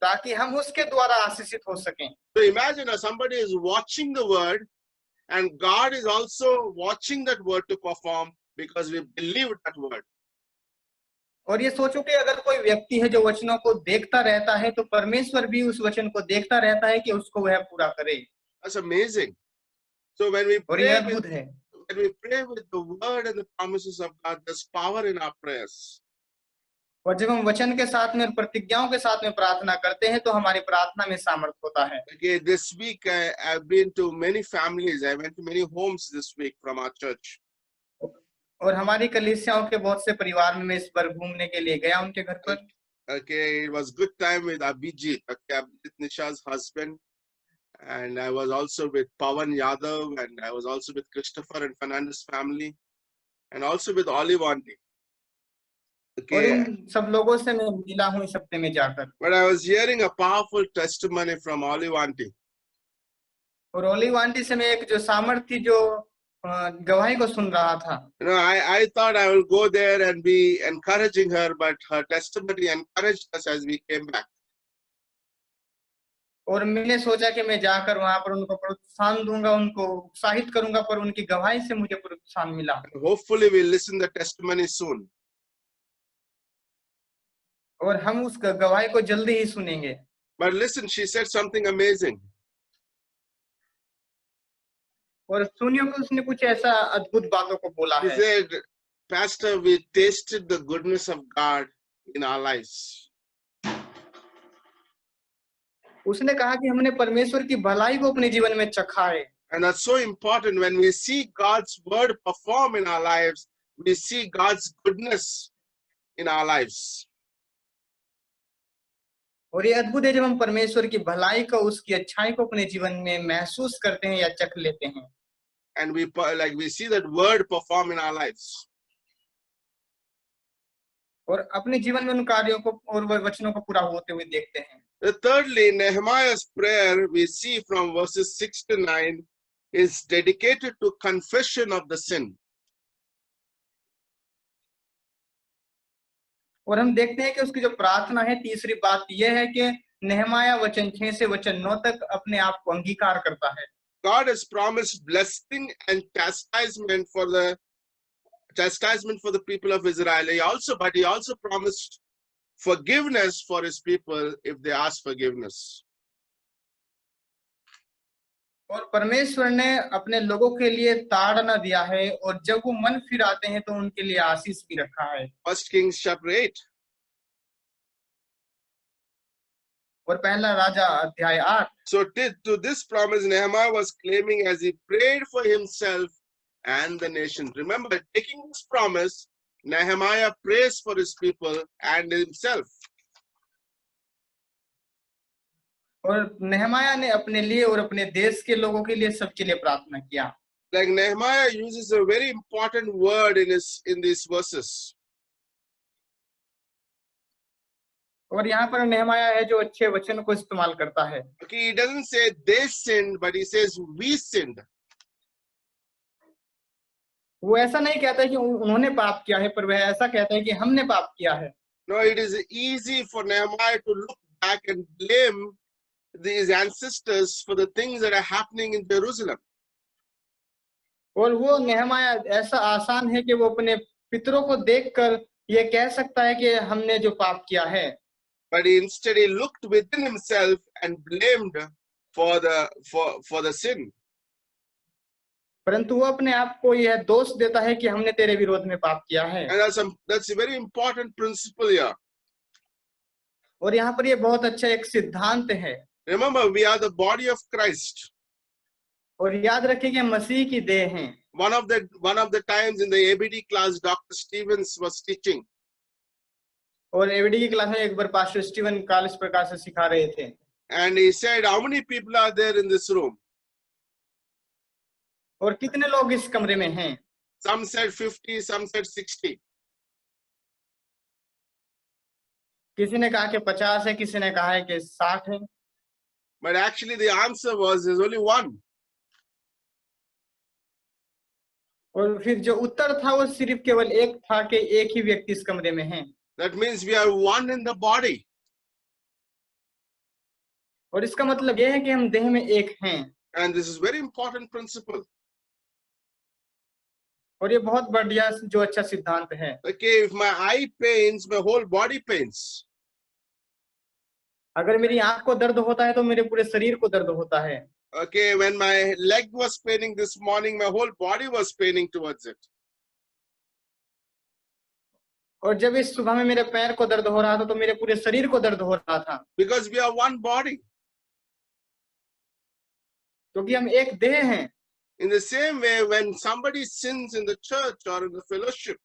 ताकि हम उसके द्वारा आशीषित हो सकें। So imagine somebody is watching the word and God is also watching that word to perform because we believe that word. और ये सोचो कि अगर कोई व्यक्ति है जो वचनों को देखता रहता है, तो परमेश्वर भी उस वचन को देखता रहता है कि उसको वह पूरा करे। That's amazing. So when we और ये pray अद्भुत with, है। when we pray with the word and the promises of God, there's power in our prayers. और जब हम वचन के साथ में और प्रतिज्ञाओं के साथ में प्रार्थना करते हैं, तो हमारी प्रार्थना में सामर्थ होता है। Okay, this week I've been to many families. I went to many homes this week from our church. और हमारी कलीसियाओं के बहुत से परिवार में मैं इस पर घूमने के लिए गया उनके घर पर। Okay, it was good time with Abhijit, okay, Abhijit Nisha's husband, and I was also with Pawan Yadav, and I was also with Christopher and Fernandez family, and also with Olive Auntie. और Okay, इन सब लोगों से मैं मिला हूँ इस हफ्ते में जाकर। but I was hearing a powerful testimony from Olive Auntie. और ओलिव आंटी से मैं एक जो सामर्थ्य जो गवाही को सुन रहा था। You know, I thought I will go there and be encouraging her, but her testimony encouraged us as we came back. और मैंने सोचा कि मैं जाकर वहां पर उनको प्रोत्साहन दूंगा, उनको उत्साहित करूंगा, पर उनकी गवाही से मुझे प्रोत्साहन मिला। Hopefully, we'll listen the testimony soon. और हम उस गवाही को जल्दी ही सुनेंगे। But listen, she said something amazing. और सुनियो कि उसने कुछ ऐसा अद्भुत बातों को बोला She है। said, Pastor, we tasted the goodness of God in our lives. उसने कहा कि हमने परमेश्वर की भलाई को अपने जीवन में चखा है। And that's so important. When we see God's word perform in our lives, we see God's goodness in our lives. और ये अद्भुत है जब हम परमेश्वर की भलाई को, उसकी अच्छाई को अपने जीवन में महसूस करते हैं या चख लेते हैं। And we see that word perform in our lives. और अपने जीवन में उन कार्यों को और वचनों को पूरा होते हुए देखते हैं। Thirdly, Nehemiah's prayer we see from verses 6 to 9 is dedicated to confession of the sin. और हम देखते हैं कि उसकी जो प्रार्थना है, तीसरी बात यह है कि नेहमाया वचन 6 से वचन 9 तक अपने आप को अंगीकार करता है। God has promised blessing and chastisement for the people of Israel. He also promised forgiveness for his people if they ask forgiveness. और परमेश्वर ने अपने लोगों के लिए ताड़ना दिया है, और जब वो मन फिर आते हैं तो उनके लिए आशीष भी रखा है। 1 Kings chapter 8. और पहला राजा अध्याय 8। So to this promise Nehemiah was claiming as he prayed for himself and the nation. Remember, taking this promise, Nehemiah prays for his people and himself. और नेहमाया ने अपने लिए और अपने देश के लोगों के लिए, सबके लिए प्रार्थना किया। Like Nehemiah uses a very important word in these verses. और यहाँ पर नेहमाया है जो अच्छे वचन को इस्तेमाल करता है। Okay, he doesn't say they sinned, but he says we sinned. वो ऐसा नहीं कहता है कि उन्होंने पाप किया है, पर वह ऐसा कहता है कि हमने पाप किया है। No, it is easy for Nehemiah to look back and blame these ancestors for the things that are happening in Jerusalem. और वो नेहमाया ऐसा आसान है कि वो अपने पितरों को देखकर ये कह सकता है कि हमने जो पाप किया है। But instead he looked within himself and blamed for the sin. परंतु वो अपने आप को यह दोष देता है कि हमने तेरे विरोध में पाप किया है। And that's a very important principle here. और यहाँ पर ये बहुत अच्छा एक सिद्धांत है। Remember, we are the body of Christ. और याद रखिए कि हम मसीह की देह हैं। One of the times in the ABD class, Dr. Stevens was teaching. और एबीडी की क्लास में एक बार पास्टर स्टीवन काल इस प्रकार से सिखा रहे थे। And he said, how many people are there in this room? और कितने लोग इस कमरे में हैं? Some said 50, some said 60. किसी ने कहा कि 50 है, किसी ने कहा है कि 60 है। But actually the answer was there's only one. और फिर जो उत्तर था वो सिर्फ केवल एक था कि एक ही व्यक्ति इस कमरे में है। That means we are one in the body. और इसका मतलब यह है कि हम देह में एक हैं। And this is very important principle. और ये बहुत बढ़िया जो अच्छा सिद्धांत है। Okay, if my eye pains, my whole body pains. अगर मेरी आंख को दर्द होता है तो मेरे पूरे शरीर को दर्द होता है। Okay, when my leg was paining this morning, my whole body was paining towards it. और जब इस सुबह में मेरे पैर को दर्द हो रहा था तो मेरे पूरे शरीर को दर्द हो रहा था, Because we are one body. क्योंकि हम एक देह हैं। In the same way, when somebody sins in the church or in the fellowship,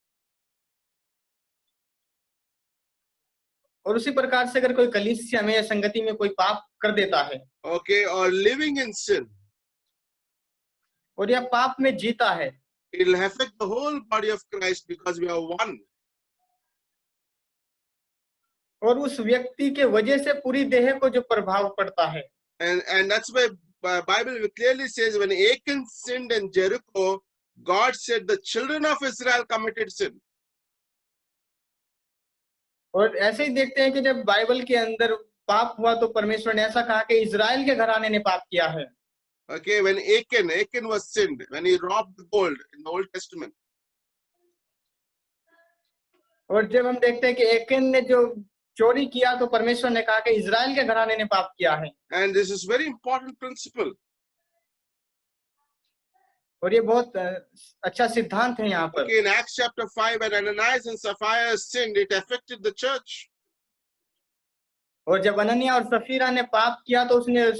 और उसी प्रकार से अगर कोई कलीसिया में या संगति में कोई पाप कर देता है, okay, or living in sin, और यह पाप में जीता है, it will affect the whole body of Christ because we are one. और उस व्यक्ति के वजह से पूरी देह को जो प्रभाव पड़ता है। And that's why Bible clearly says when Achan sinned in Jericho, God said the children of Israel committed sin. और ऐसे ही देखते हैं कि जब बाइबल के अंदर पाप हुआ तो परमेश्वर ने ऐसा कहा कि इजराइल के घराने ने पाप किया है। Okay, when Achan was sinned, when he robbed the gold in the Old Testament. और जब हम देखते हैं कि एकन ने जो चोरी किया तो परमेश्वर ने कहा कि इजराइल के घराने ने पाप किया है। And this is very important principle. और ये बहुत अच्छा सिद्धांत है यहाँ पर। Okay, in Acts chapter 5, when Ananias and Sapphira sinned, it affected the church. और जब अननिया और सफीरा ने पाप किया तो उसने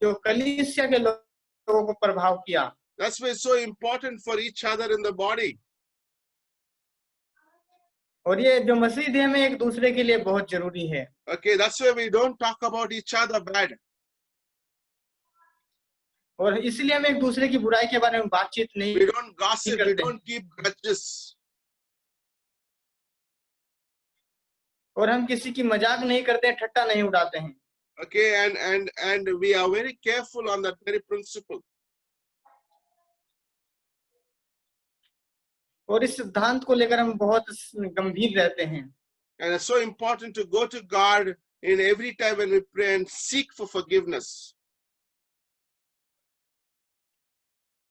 जो कलीसिया के लोगों को प्रभाव किया। That's why it's so important for each other in the body. और ये जो मसीह देह में एक दूसरे के लिए बहुत जरूरी है। Okay, that's why we don't talk about each other bad. और इसलिए हम एक दूसरे की बुराई के बारे में बातचीत नहीं We don't gossip, we करते। don't keep grudges. और हम किसी की मजाक नहीं करते, ठट्टा नहीं उड़ाते हैं। Okay, and we are very careful on that very principle. और इस सिद्धांत को लेकर हम बहुत गंभीर रहते हैं। And it's so important to go to God in every time when we pray and seek for forgiveness.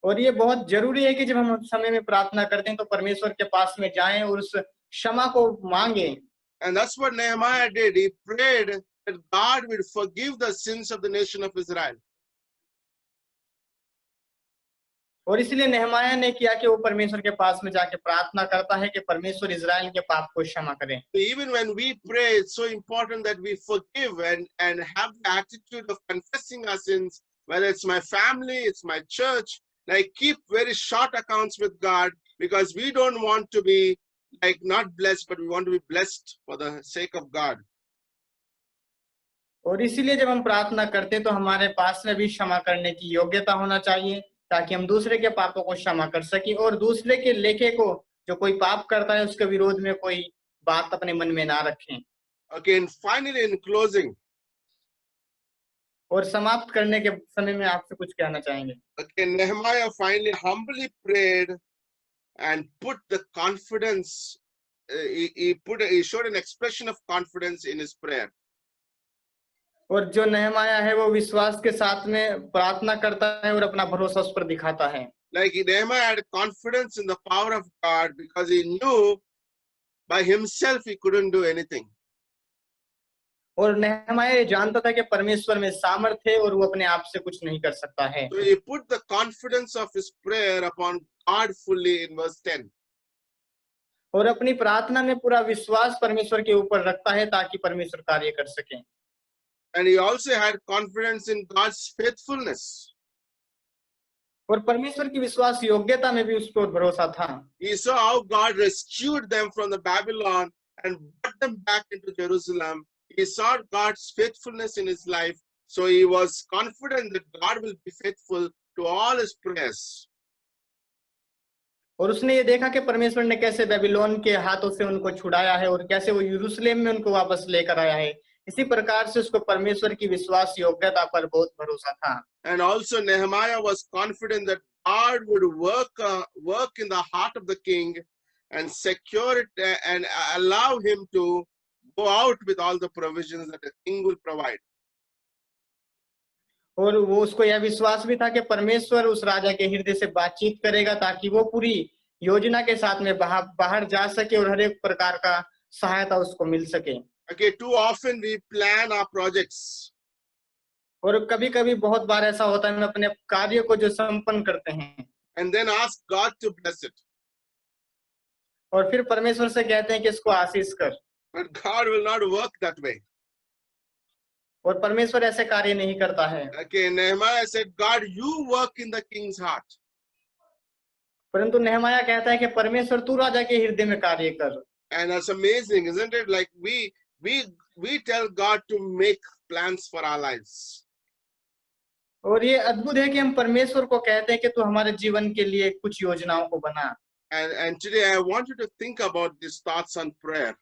और ये बहुत जरूरी है कि जब हम समय में प्रार्थना करते हैं तो परमेश्वर के पास में जाएं और उस क्षमा को मांगें। And that's what Nehemiah did. He prayed that God would forgive the sins of the nation of Israel. और इसलिए नेहमाया ने किया कि वो परमेश्वर के पास में जाके प्रार्थना करता है कि परमेश्वर इजराइल के पाप को क्षमा करें। So even when we pray, it's so important that we forgive and have the attitude of confessing our sins, whether it's my family, it's my church. Like keep very short accounts with God because we don't want to be like not blessed, but we want to be blessed for the sake of God. और इसीलिए जब हम प्रार्थना करते हैं तो हमारे पास में भी क्षमा करने की योग्यता होना चाहिए ताकि हम दूसरे के पापों को क्षमा कर सकें और दूसरे के लेखे को जो कोई पाप करता है उसके विरोध में कोई बात अपने मन में ना रखें। Okay, and finally in closing, और समाप्त करने के समय में आपसे कुछ कहना चाहेंगे। okay, Nehemiah finally humbly prayed and put the confidence. He showed an expression of confidence in his prayer. और जो नेहमाया है वो विश्वास के साथ में प्रार्थना करता है और अपना भरोसा उस पर दिखाता है। Like Nehemiah had confidence in the power of God because he knew by himself he couldn't do anything. और नेहमाया ये जानता था कि परमेश्वर में सामर्थ्य है और वो अपने आप से कुछ नहीं कर सकता है। So he put the confidence of his prayer upon God fully in verse 10. और अपनी प्रार्थना में पूरा विश्वास परमेश्वर के ऊपर रखता है ताकि परमेश्वर कार्य कर सके। And he also had confidence in God's faithfulness. और परमेश्वर की विश्वास योग्यता में भी उस पर भरोसा था। He saw how God rescued them from the Babylon and brought them back into Jerusalem. He saw God's faithfulness in his life, so he was confident that God will be faithful to all his prayers. और उसने ये देखा कि परमेश्वर ने कैसे बेबीलोन के हाथों से उनको छुड़ाया है और कैसे वो यरूशलेम में उनको वापस लेकर आया है। इसी प्रकार से उसको परमेश्वर की विश्वास योग्यता पर बहुत भरोसा था। And also Nehemiah was confident that God would work in the heart of the king and secure it and allow him to go out with all the provisions that the king will provide. और वो उसको यह विश्वास भी था कि परमेश्वर उस राजा के हृदय से बातचीत करेगा ताकि वो पूरी योजना के साथ में बाहर जा सके और हर एक प्रकार का सहायता उसको मिल सके। Okay, too often we plan our projects और कभी-कभी बहुत बार ऐसा होता है हम अपने कार्य को जो संपन्न करते हैं and then ask God to bless it. और फिर परमेश्वर से कहते हैं कि इसको आशीष कर, But God will not work that way. और परमेश्वर ऐसे कार्य नहीं करता है। Okay, Nehemiah said, God, you work in the king's heart. परंतु नेहमाया कहता है कि परमेश्वर तू राजा के हृदय में कार्य कर। And that's amazing, isn't it? Like we tell God to make plans for our lives. और ये अद्भुत है कि हम परमेश्वर को कहते हैं कि तू हमारे जीवन के लिए कुछ योजनाओं को बना। And today I want you to think about these thoughts on prayer.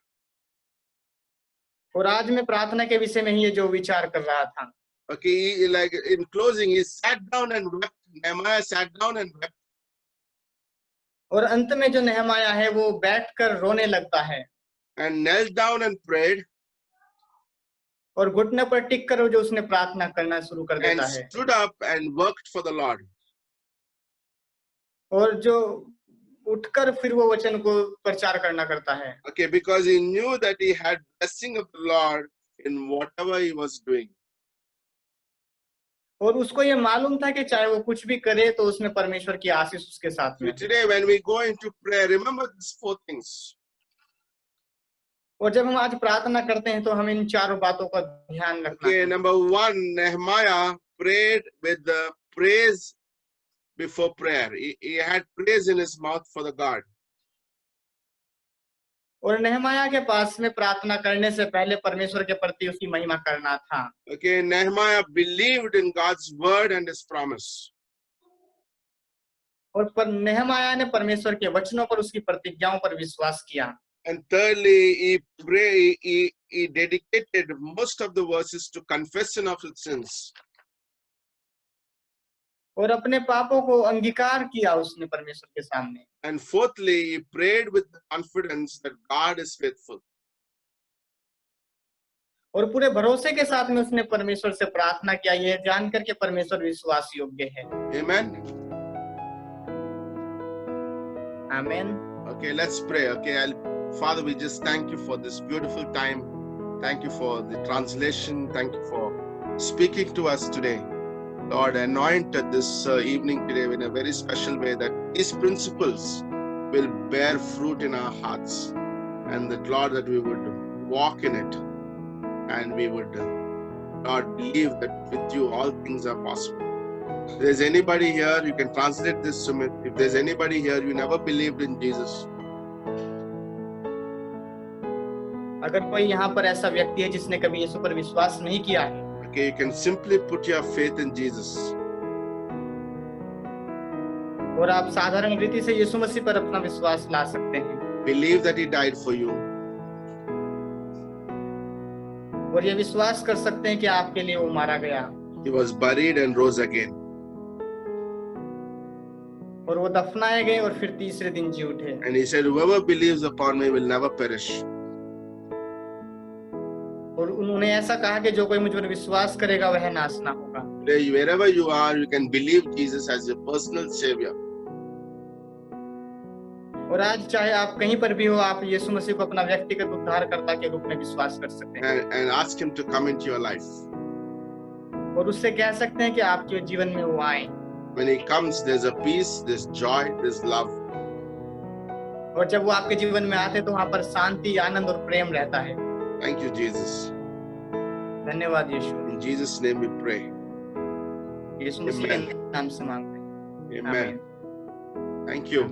और आज मैं प्रार्थना के विषय में ही ये जो विचार कर रहा था। Okay, like in closing, he sat down and wept. Nehemiah sat down and wept. और अंत में जो नेहमाया है वो बैठकर रोने लगता है And knelt down and prayed. और घुटने पर टिक कर जो उसने प्रार्थना करना शुरू कर And देता है stood up and worked for the Lord. और जो उठकर फिर वो वचन को प्रचार करना करता है। Okay, because he knew that he had blessing of the Lord in whatever he was doing. और उसको ये मालूम था कि चाहे वो कुछ भी करे तो उसमें परमेश्वर की आशीष उसके साथ में। Today when we go into prayer, remember these 4 things. और जब हम आज प्रार्थना करते हैं तो हमें इन चारों बातों का ध्यान रखना Okay, है। number 1, Nehemiah prayed with the praise before prayer. He had praise in his mouth for the God. और नेहमाया के पास में प्रार्थना करने से पहले परमेश्वर के प्रति उसकी महिमा करना था। Okay, Nehemiah believed in God's word and his promise. और पर नेहमाया ने परमेश्वर के वचनों पर उसकी प्रतिज्ञाओं पर विश्वास किया। And thirdly, he dedicated most of the verses to confession of his sins. और अपने पापों को अंगीकार किया उसने परमेश्वर के सामने। And fourthly, he prayed with confidence that God is faithful. और पूरे भरोसे के साथ में उसने परमेश्वर से प्रार्थना किया ये जानकर के परमेश्वर विश्वास योग्य है। Amen. आमीन। Okay, let's pray. Okay, Father, we just thank you for this beautiful time. Thank you for the translation. Thank you for speaking to us today. Lord, anoint this evening today in a very special way that these principles will bear fruit in our hearts, and that, Lord, that we would walk in it, and we would, Lord, believe that with you all things are possible. If there's anybody here, you can translate this, Sumit. If there's anybody here, you never believed in Jesus. अगर कोई यहाँ पर ऐसा व्यक्ति है जिसने कभी यीशु पर विश्वास नहीं किया है, Okay, you can simply put your faith in Jesus. और आप साधारण रीति से यीशु मसीह पर अपना विश्वास ला सकते हैं। Believe that He died for you. और ये विश्वास कर सकते हैं कि आपके लिए वो मारा गया। He was buried and rose again. और वो दफनाए गए और फिर तीसरे दिन जी उठे। And He said, whoever believes upon me will never perish. और उन्होंने ऐसा कहा कि जो कोई मुझ पर विश्वास करेगा वह नाश ना होगा। Today, wherever you are, you can believe Jesus as your personal Savior. और आज चाहे आप कहीं पर भी हो, आप यीशु मसीह को अपना व्यक्तिगत उद्धारकर्ता के रूप में विश्वास कर सकते हैं। And ask Him to come into your life. और उससे कह सकते हैं कि आपके जीवन में वो आए। When He comes, there's a peace, there's joy, there's love. और जब वो आपके जीवन में आते हैं तो वहाँ पर शांति, आनंद और प्रेम रहता है। Thank you, Jesus. धन्यवाद यीशु। In Jesus' name we pray. यीशु मसीह के नाम से मांगते हैं। Amen. Thank you.